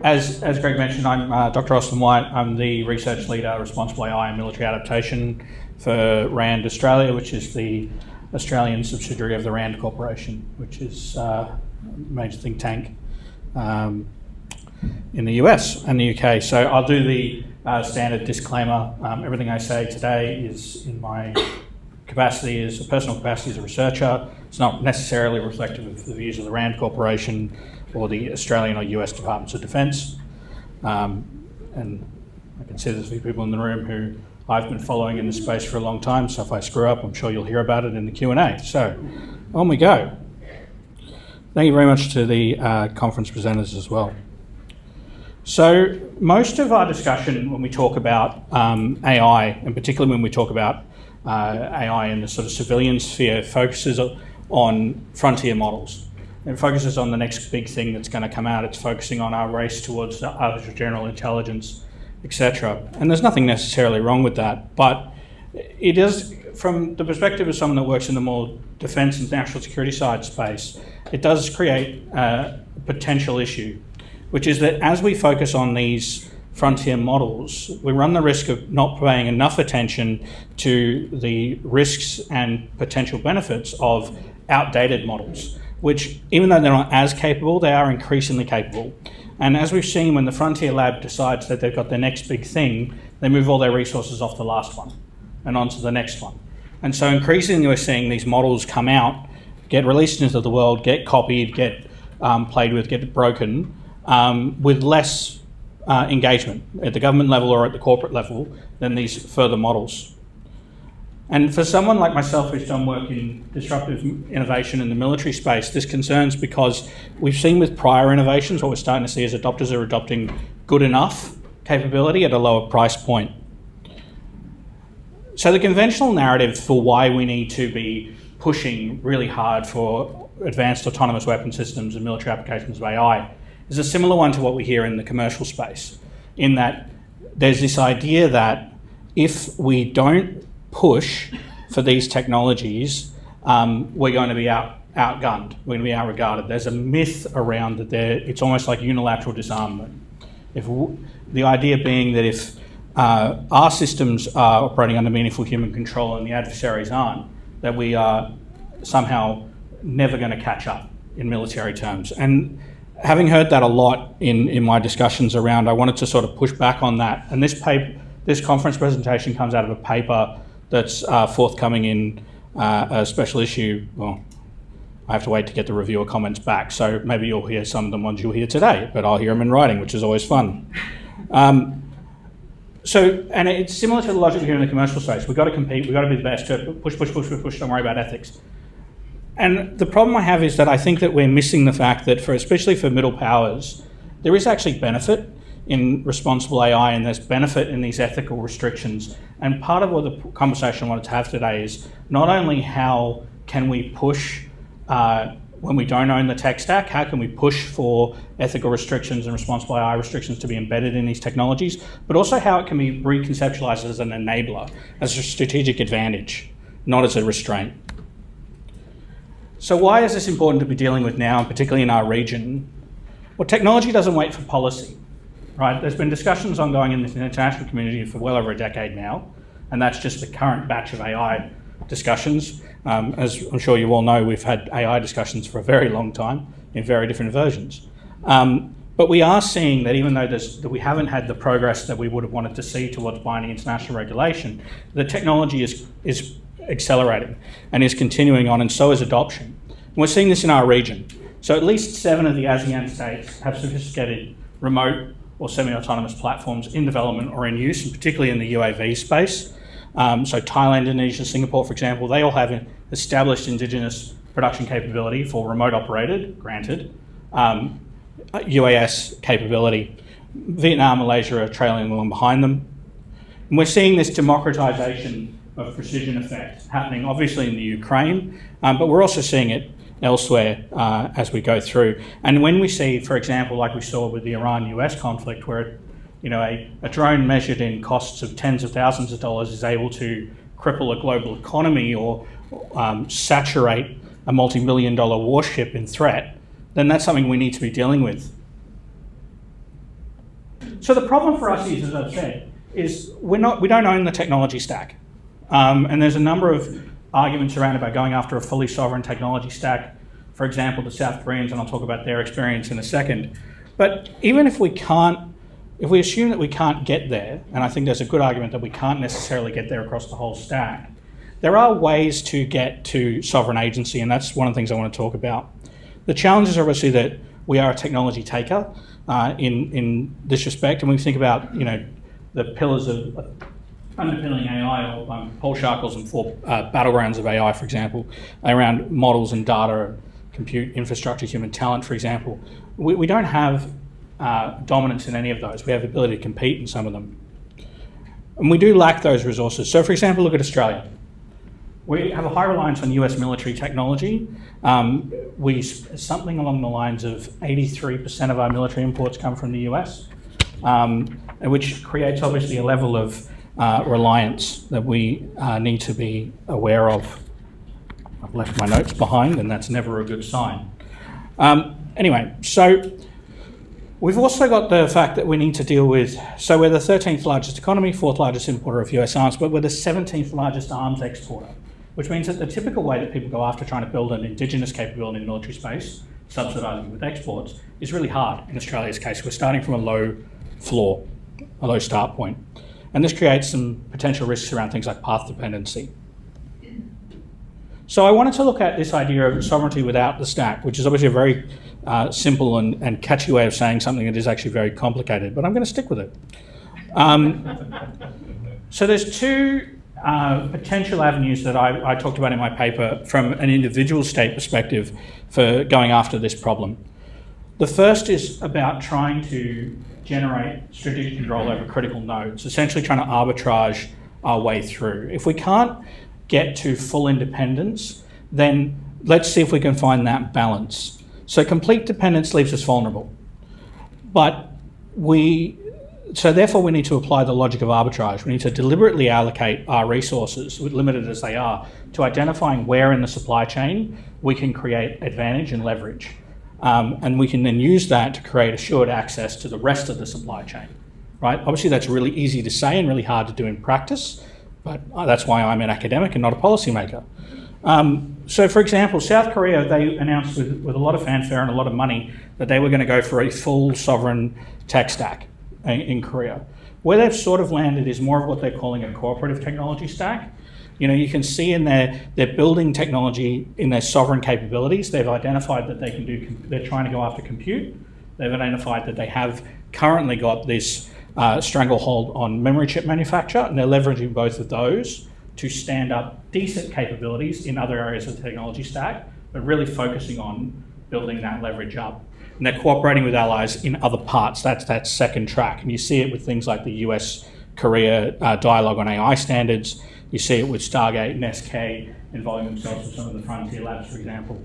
as Greg mentioned, I'm Dr. Austin Wyatt. I'm the research leader, responsible AI and military adaptation for RAND Australia, which is the Australian subsidiary of the RAND Corporation, which is a major think tank in the US and the UK. So I'll do the standard disclaimer. Everything I say today is in my capacity as a personal capacity as a researcher. It's not necessarily reflective of the views of the RAND Corporation or the Australian or US Departments of Defence. And I can see there's a few people in the room who I've been following in the space for a long time, so if I screw up, I'm sure you'll hear about it in the Q&A. So, on we go. Thank you very much to the conference presenters as well. So, most of our discussion when we talk about AI, and particularly when we talk about AI in the sort of civilian sphere, focuses on frontier models. It focuses on the next big thing that's going to come out. It's focusing on our race towards artificial general intelligence, etc. And there's nothing necessarily wrong with that, but it is, from the perspective of someone that works in the more defence and national security side space, it does create a potential issue, which is that as we focus on these frontier models, we run the risk of not paying enough attention to the risks and potential benefits of outdated models, which, even though they're not as capable, they are increasingly capable. And as we've seen, when the frontier lab decides that they've got their next big thing, they move all their resources off the last one and onto the next one. And so increasingly we're seeing these models come out, get released into the world, get copied, get played with, get broken, with less engagement at the government level or at the corporate level than these further models. And for someone like myself who's done work in disruptive innovation in the military space, this concerns because we've seen with prior innovations, what we're starting to see is adopters are adopting good enough capability at a lower price point. So the conventional narrative for why we need to be pushing really hard for advanced autonomous weapon systems and military applications of AI is a similar one to what we hear in the commercial space, in that there's this idea that if we don't push for these technologies, we're going to be outgunned, we're going to be outregarded. There's a myth around that it's almost like unilateral disarmament. The idea being that if our systems are operating under meaningful human control and the adversaries aren't, that we are somehow never going to catch up in military terms. And having heard that a lot in my discussions around, I wanted to sort of push back on that. And this conference presentation comes out of a paper that's forthcoming in a special issue. Well, I have to wait to get the reviewer comments back, so maybe you'll hear some of the ones you'll hear today, but I'll hear them in writing, which is always fun. And it's similar to the logic here in the commercial space. We've got to compete, we've got to be the best, to push, don't worry about ethics. And the problem I have is that I think that we're missing the fact that, especially for middle powers, there is actually benefit in responsible AI, and there's benefit in these ethical restrictions. And part of what the conversation I wanted to have today is not only how can we push when we don't own the tech stack, how can we push for ethical restrictions and responsible AI restrictions to be embedded in these technologies, but also how it can be reconceptualized as an enabler, as a strategic advantage, not as a restraint. So why is this important to be dealing with now, and particularly in our region? Well, technology doesn't wait for policy. Right, there's been discussions ongoing in the international community for well over a decade now, and that's just the current batch of AI discussions. As I'm sure you all know, we've had AI discussions for a very long time in very different versions. But we are seeing that even though that we haven't had the progress that we would have wanted to see towards binding international regulation, the technology is accelerating and is continuing on, and so is adoption. And we're seeing this in our region. So at least 7 of the ASEAN states have sophisticated remote or semi-autonomous platforms in development or in use, and particularly in the UAV space. So Thailand, Indonesia, Singapore, for example, they all have established indigenous production capability for remote operated, granted, UAS capability. Vietnam, Malaysia are trailing along behind them. And we're seeing this democratization of precision effect happening obviously in the Ukraine, but we're also seeing it elsewhere as we go through. And when we see, for example, like we saw with the Iran-US conflict, where a drone measured in costs of tens of thousands of dollars is able to cripple a global economy or saturate a multi-million-dollar warship in threat, then that's something we need to be dealing with. So the problem for us is, as I've said, is we don't own the technology stack. And there's a number of arguments around about going after a fully sovereign technology stack. For example, the South Koreans, and I'll talk about their experience in a second. But even if we assume that we can't get there, and I think there's a good argument that we can't necessarily get there across the whole stack, there are ways to get to sovereign agency, and that's one of the things I want to talk about. The challenge is obviously that we are a technology taker in this respect, and when we think about the pillars of underpinning AI, or Paul Sharkle's 4 battlegrounds of AI, for example, around models and data, compute infrastructure, human talent, for example. We don't have dominance in any of those. We have the ability to compete in some of them. And we do lack those resources. So, for example, look at Australia. We have a high reliance on US military technology. Something along the lines of 83% of our military imports come from the US, which creates obviously a level of reliance that we need to be aware of. I've left my notes behind, and that's never a good sign. Anyway, so we've also got the fact that we need to deal with, so we're the 13th largest economy, 4th largest importer of US arms, but we're the 17th largest arms exporter, which means that the typical way that people go after trying to build an indigenous capability in the military space, subsidising with exports, is really hard in Australia's case. We're starting from a low floor, a low start point. And this creates some potential risks around things like path dependency. So I wanted to look at this idea of sovereignty without the stack, which is obviously a very simple and catchy way of saying something that is actually very complicated, but I'm going to stick with it. So there's 2 potential avenues that I talked about in my paper from an individual state perspective for going after this problem. The first is about trying to generate strategic control over critical nodes, essentially trying to arbitrage our way through. If we can't get to full independence, then let's see if we can find that balance. So complete dependence leaves us vulnerable. So therefore we need to apply the logic of arbitrage. We need to deliberately allocate our resources, limited as they are, to identifying where in the supply chain we can create advantage and leverage. And we can then use that to create assured access to the rest of the supply chain, right? Obviously that's really easy to say and really hard to do in practice, but that's why I'm an academic and not a policymaker. So for example, South Korea, they announced with a lot of fanfare and a lot of money that they were going to go for a full sovereign tech stack in Korea. Where they've sort of landed is more of what they're calling a cooperative technology stack. You can see in they're building technology in their sovereign capabilities. They've identified that they're trying to go after compute. They've identified that they have currently got this stranglehold on memory chip manufacture, and they're leveraging both of those to stand up decent capabilities in other areas of the technology stack, but really focusing on building that leverage up. And they're cooperating with allies in other parts. That's that second track. And you see it with things like the US-Korea dialogue on AI standards. You see it with Stargate and SK involving themselves with some of the frontier labs, for example.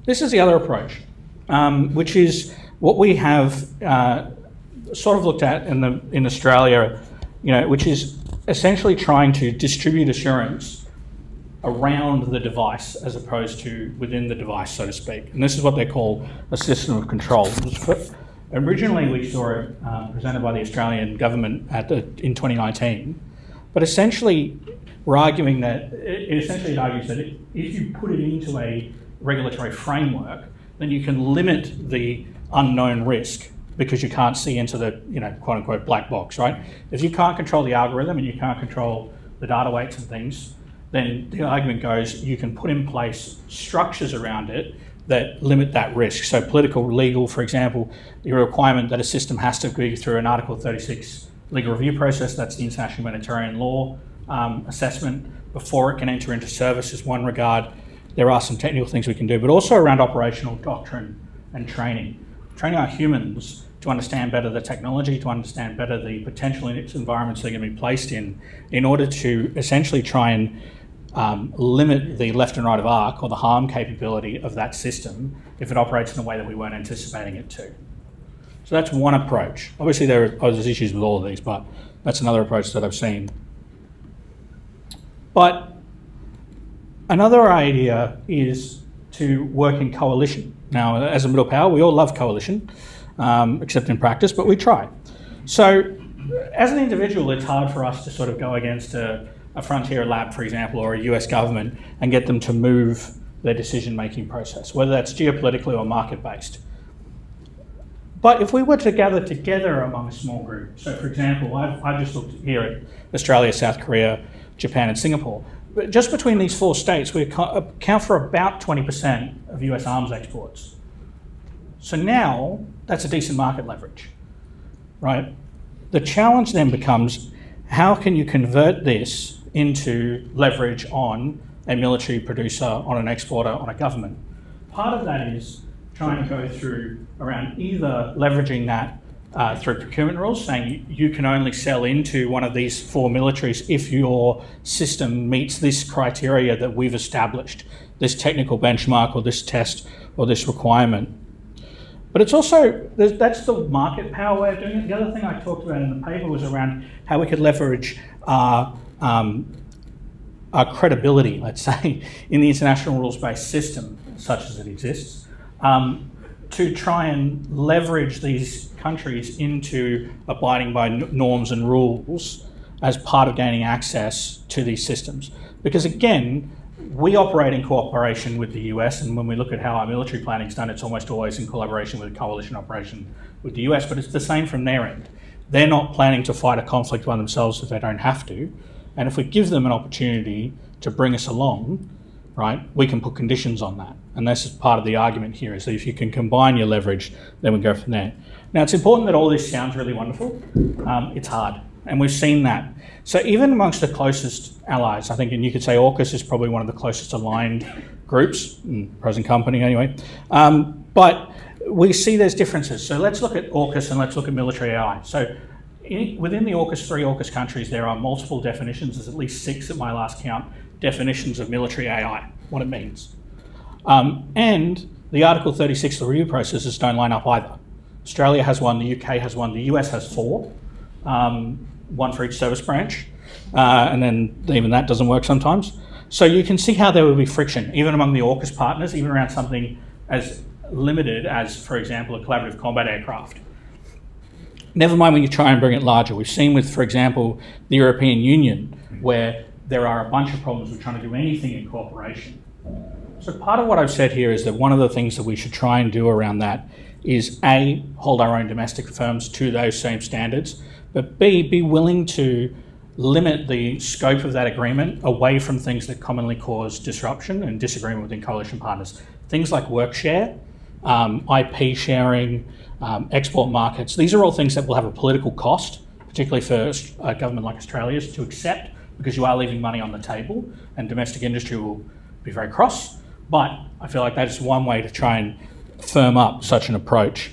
This is the other approach, which is what we have sort of looked at in Australia, which is essentially trying to distribute assurance around the device as opposed to within the device, so to speak. And this is what they call a system of control. Originally, we saw it presented by the Australian government in 2019, but essentially we're arguing that it argues that if you put it into a regulatory framework, then you can limit the unknown risk because you can't see into the quote unquote black box, right? If you can't control the algorithm and you can't control the data weights and things, then the argument goes you can put in place structures around it that limit that risk. So political, legal, for example, the requirement that a system has to go through an Article 36 legal review process, that's the international humanitarian law assessment, before it can enter into service is one regard. There are some technical things we can do, but also around operational doctrine and training. Training our humans to understand better the technology, to understand better the potential environments they're going to be placed in order to essentially try and limit the left and right of arc or the harm capability of that system if it operates in a way that we weren't anticipating it to. So that's one approach. Obviously there's issues with all of these, but that's another approach that I've seen. But another idea is to work in coalition. Now, as a middle power, we all love coalition, except in practice, but we try. So, as an individual, it's hard for us to sort of go against a frontier lab, for example, or a US government and get them to move their decision-making process, whether that's geopolitically or market-based. But if we were to gather together among a small group, so for example, I've just looked here at Australia, South Korea, Japan and Singapore. But just between these 4 states, we account for about 20% of US arms exports. So now, that's a decent market leverage, right? The challenge then becomes, how can you convert this into leverage on a military producer, on an exporter, on a government? Part of that is trying to go through around either leveraging that through procurement rules, saying you can only sell into one of these 4 militaries if your system meets this criteria that we've established, this technical benchmark or this test or this requirement. But it's also, that's the market power way of doing it. The other thing I talked about in the paper was around how we could leverage our credibility, let's say, in the international rules-based system, such as it exists, to try and leverage these countries into abiding by norms and rules as part of gaining access to these systems. Because again, we operate in cooperation with the US, and when we look at how our military planning is done, it's almost always in collaboration with a coalition operation with the US, but it's the same from their end. They're not planning to fight a conflict by themselves if they don't have to. And if we give them an opportunity to bring us along, right, we can put conditions on that. And this is part of the argument here, is that if you can combine your leverage, then we go from there. Now, it's important that all this sounds really wonderful. It's hard, and we've seen that. So even amongst the closest allies, I think, and you could say AUKUS is probably one of the closest aligned groups, present company anyway, but we see there's differences. So let's look at AUKUS and let's look at military AI. So within the AUKUS, 3 AUKUS countries, there are multiple definitions. There's at least 6 at my last count, definitions of military AI, what it means. And the Article 36 review processes don't line up either. Australia has one, the UK has one, the US has 4, one for each service branch, and then even that doesn't work sometimes. So you can see how there will be friction, even among the AUKUS partners, even around something as limited as, for example, a collaborative combat aircraft. Never mind when you try and bring it larger. We've seen with, for example, the European Union, where there are a bunch of problems with trying to do anything in cooperation. So part of what I've said here is that one of the things that we should try and do around that is A, hold our own domestic firms to those same standards, but B, be willing to limit the scope of that agreement away from things that commonly cause disruption and disagreement within coalition partners. Things like work share, IP sharing, export markets. These are all things that will have a political cost, particularly for a government like Australia's, to accept, because you are leaving money on the table, and domestic industry will be very cross. But I feel like that is one way to try and firm up such an approach.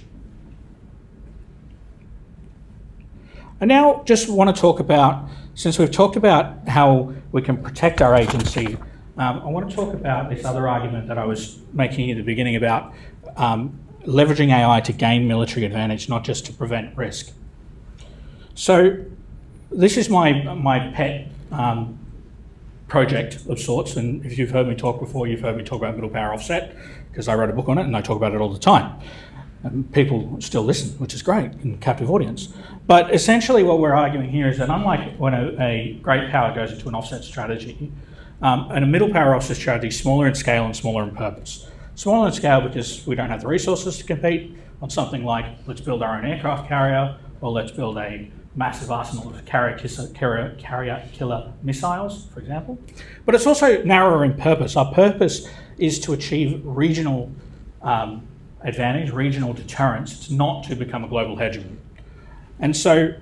I now just want to talk about, since we've talked about how we can protect our agency, I want to talk about this other argument that I was making at the beginning about leveraging AI to gain military advantage, not just to prevent risk. So this is my pet project of sorts, and if you've heard me talk before, you've heard me talk about middle power offset, because I wrote a book on it and I talk about it all the time. And people still listen, which is great, in captive audience. But essentially what we're arguing here is that unlike when a great power goes into an offset strategy, and a middle power offset strategy is smaller in scale and smaller in purpose. Smaller in scale because we don't have the resources to compete on something like, let's build our own aircraft carrier, or let's build a massive arsenal of carrier killer missiles, for example. But it's also narrower in purpose. Our purpose is to achieve regional advantage, regional deterrence. It's not to become a global hegemon. And so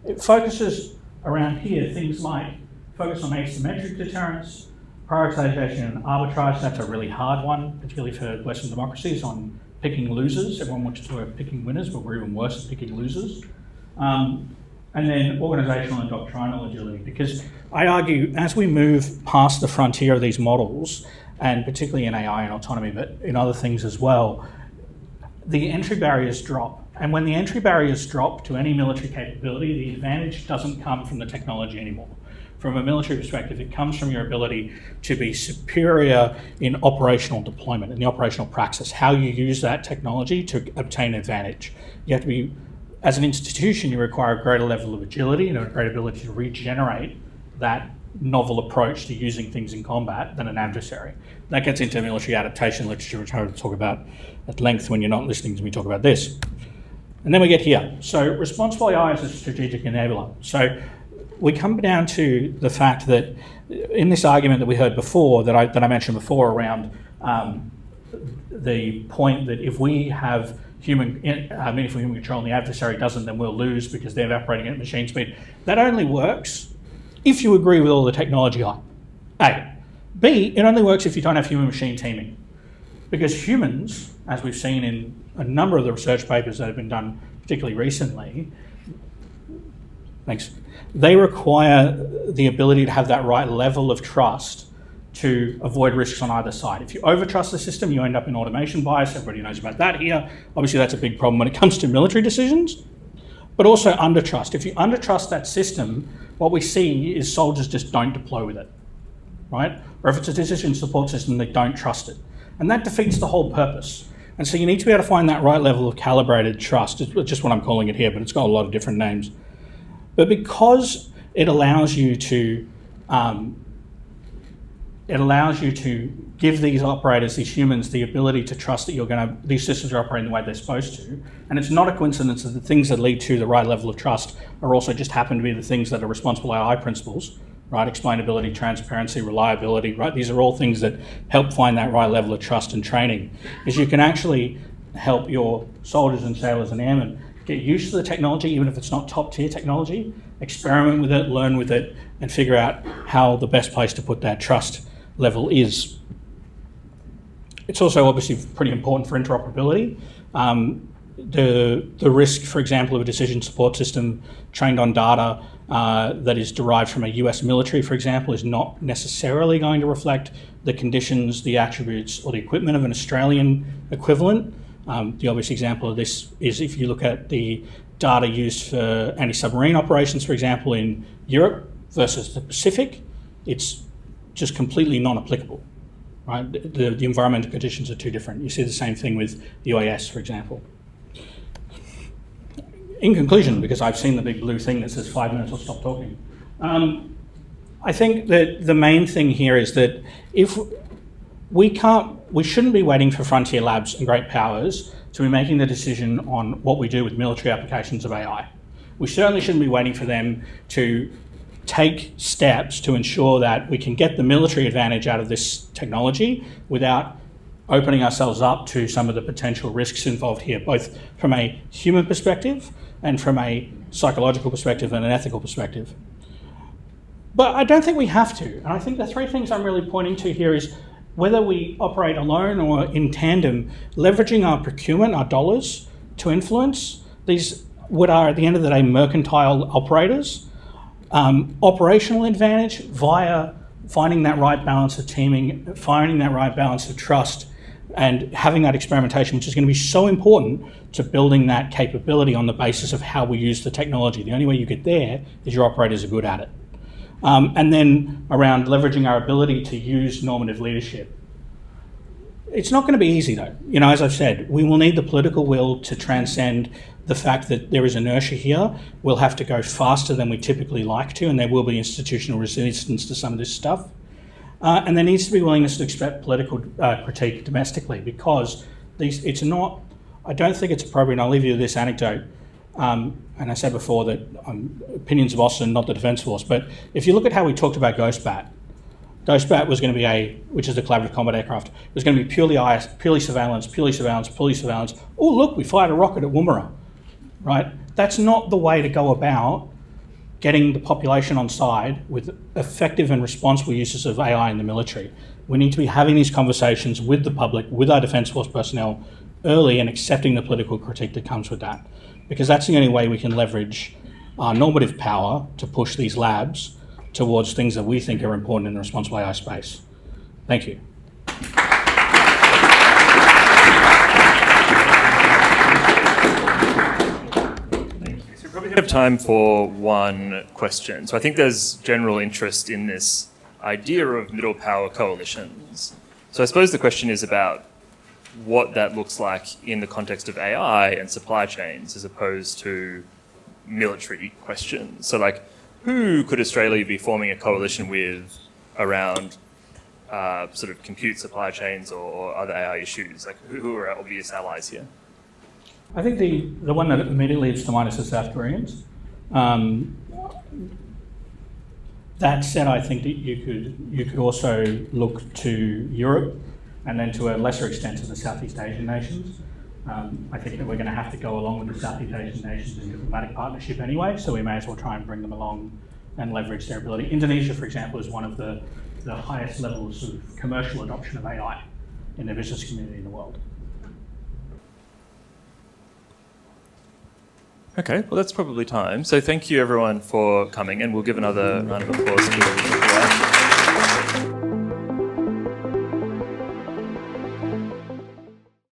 it focuses around here, things like focus on asymmetric deterrence, prioritization and arbitrage. That's a really hard one, particularly for Western democracies, on picking losers. Everyone wants to work picking winners, but we're even worse at picking losers. And then organizational and doctrinal agility, because I argue as we move past the frontier of these models, and particularly in AI and autonomy, but in other things as well, the entry barriers drop. And when the entry barriers drop to any military capability, the advantage doesn't come from the technology anymore. from a military perspective, it comes from your ability to be superior in operational deployment, in the operational praxis, how you use that technology to obtain advantage. You have to be, as an institution, you require a greater level of agility and a greater ability to regenerate that novel approach to using things in combat than an adversary. That gets into military adaptation literature, which I will talk about at length when you're not listening to me talk about this. And then we get here. So responsible AI is a strategic enabler. So we come down to the fact that in this argument that we heard before, that I mentioned before around the point that if we have human control and the adversary doesn't, then we'll lose because they're operating at machine speed. That only works if you agree with all the technology hype. A. B, it only works if you don't have human-machine teaming. Because humans, as we've seen in a number of the research papers that have been done, particularly recently, they require the ability to have that right level of trust to avoid risks on either side. If you overtrust the system, you end up in automation bias. Everybody knows about that here. Obviously, that's a big problem when it comes to military decisions, but also undertrust. If you undertrust that system, what we see is soldiers just don't deploy with it, right? Or if it's a decision support system, they don't trust it. And that defeats the whole purpose. And so you need to be able to find that right level of calibrated trust. It's just what I'm calling it here, but it's got a lot of different names. But because it allows you to give these operators, these humans, the ability to trust that these systems are operating the way they're supposed to. And it's not a coincidence that the things that lead to the right level of trust are also just happen to be the things that are responsible AI principles, right? Explainability, transparency, reliability, right? These are all things that help find that right level of trust and training. Is you can actually help your soldiers and sailors and airmen get used to the technology, even if it's not top tier technology, experiment with it, learn with it, and figure out how the best place to put that trust level is. It's also obviously pretty important for interoperability. The risk, for example, of a decision support system trained on data that is derived from a US military, for example, is not necessarily going to reflect the conditions, the attributes, or the equipment of an Australian equivalent. The obvious example of this is if you look at the data used for anti-submarine operations, for example, in Europe versus the Pacific, it's just completely non-applicable, right? The environmental conditions are too different. You see the same thing with the UAS, for example. In conclusion, because I've seen the big blue thing that says 5 minutes, I'll stop talking. I think that the main thing here is that if we shouldn't be waiting for frontier labs and great powers to be making the decision on what we do with military applications of AI. We certainly shouldn't be waiting for them to take steps to ensure that we can get the military advantage out of this technology without opening ourselves up to some of the potential risks involved here, both from a human perspective and from a psychological perspective and an ethical perspective. But I don't think we have to. And I think the three things I'm really pointing to here is whether we operate alone or in tandem, leveraging our procurement, our dollars, to influence these, what are at the end of the day mercantile operators, operational advantage via finding that right balance of teaming, finding that right balance of trust, and having that experimentation, which is going to be so important to building that capability on the basis of how we use the technology. The only way you get there is your operators are good at it. And then around leveraging our ability to use normative leadership. It's not going to be easy though. You know, as I've said, we will need the political will to transcend the fact that there is inertia here. We'll have to go faster than we typically like to, and there will be institutional resistance to some of this stuff. And there needs to be willingness to expect political critique domestically, because I don't think it's appropriate, and I'll leave you with this anecdote. And I said before that opinions of Austin, not the Defence Force, but if you look at how we talked about GhostBat was going to be which is the collaborative combat aircraft, it was going to be purely surveillance. Oh, look, we fired a rocket at Woomera, right? That's not the way to go about getting the population on side with effective and responsible uses of AI in the military. We need to be having these conversations with the public, with our Defence Force personnel early, and accepting the political critique that comes with that. Because that's the only way we can leverage our normative power to push these labs towards things that we think are important in the responsible AI space. Thank you. So we probably have time for one question. So I think there's general interest in this idea of middle power coalitions. So I suppose the question is about what that looks like in the context of AI and supply chains as opposed to military questions. So like, who could Australia be forming a coalition with around sort of compute supply chains or other AI issues? Like, who are our obvious allies here? I think the one that immediately leads to mind is the South Koreans. That said, I think that you could also look to Europe and then to a lesser extent to the Southeast Asian nations. I think that we're going to have to go along with the Southeast Asian nations in diplomatic partnership anyway, so we may as well try and bring them along and leverage their ability. Indonesia, for example, is one of the highest levels of commercial adoption of AI in the business community in the world. Okay, well, that's probably time. So thank you, everyone, for coming, and we'll give another round of applause to Wyatt.